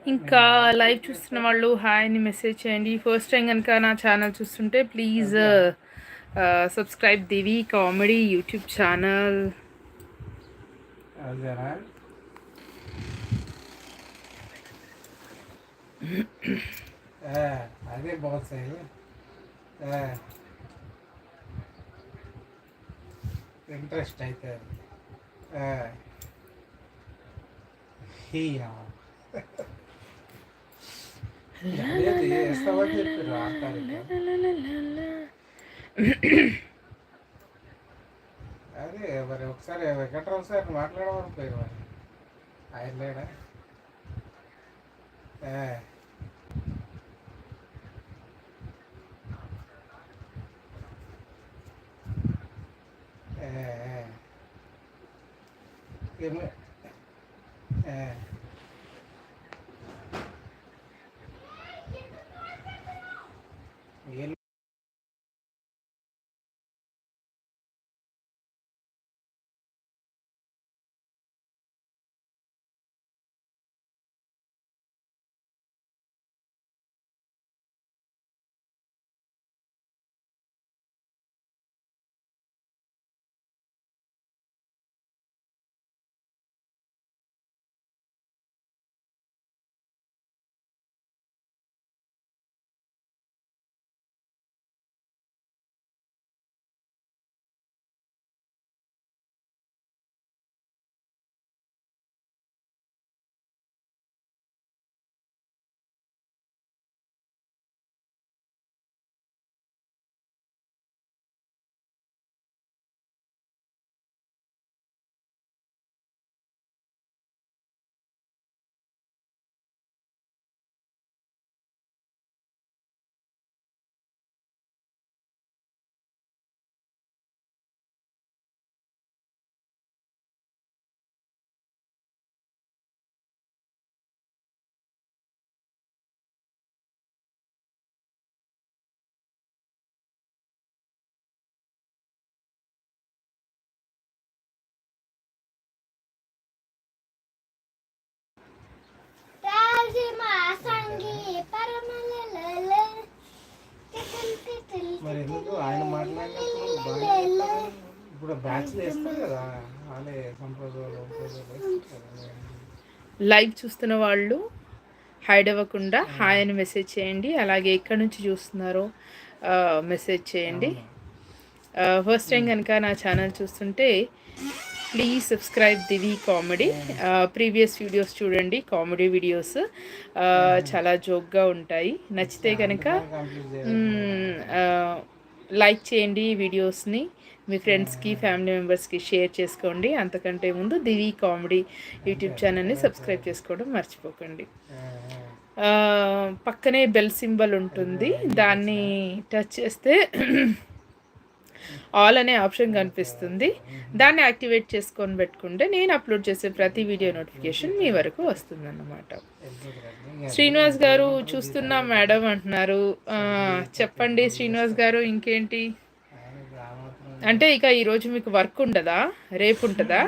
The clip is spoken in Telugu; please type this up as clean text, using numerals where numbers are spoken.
ఇంకా లైవ్ చూస్తున్న వాళ్ళు హాయ్ అని మెసేజ్ చేయండి. ఫస్ట్ టైం కనుక నా ఛానల్ చూస్తుంటే please subscribe Divi comedy YouTube channel. అదే బాస్ ఇంట్రెస్ట్ అయితే వేస్తామని చెప్పారు అదే మరి ఒకసారి వెంకట్రావు సార్ మాట్లాడమని పోయారు మరి ఆయన లేడా ఏమో మరి ఎందుకు ఆయన మాట్లాడినప్పుడు ఇప్పుడు బ్యాచ్ వేస్తారు కదా వాళ్ళే లైవ్ చూస్తున్న వాళ్ళు హైడ్ అవ్వకుండా హాయ్ అని మెసేజ్ చేయండి. అలాగే ఎక్కడి నుంచి చూస్తున్నారో మెసేజ్ చేయండి. ఫస్ట్ టైం కనుక నా ఛానల్ చూస్తుంటే please subscribe Divi comedy. Previous videos చూడండి, కామెడీ వీడియోస్ చాలా జోక్గా ఉంటాయి. నచ్చితే కనుక లైక్ చేయండి వీడియోస్ని, మీ ఫ్రెండ్స్కి ఫ్యామిలీ మెంబర్స్కి షేర్ చేసుకోండి. అంతకంటే ముందు దివి కామెడీ యూట్యూబ్ ఛానల్ని సబ్స్క్రైబ్ చేసుకోవడం మర్చిపోకండి. పక్కనే బెల్ సింబల్ ఉంటుంది, దాన్ని టచ్ చేస్తే ఆల్ అనే ఆప్షన్ కనిపిస్తుంది. దాన్ని యాక్టివేట్ చేసుకొని పెట్టుకుంటే నేను అప్లోడ్ చేసే ప్రతి వీడియో నోటిఫికేషన్ మీ వరకు వస్తుందన్నమాట. శ్రీనివాస్ గారు చూస్తున్నా మేడం అంటున్నారు. చెప్పండి శ్రీనివాస్ గారు, ఇంకేంటి అంటే ఇక ఈరోజు మీకు వర్క్ ఉంటుందా, రేపు ఉంటుందా?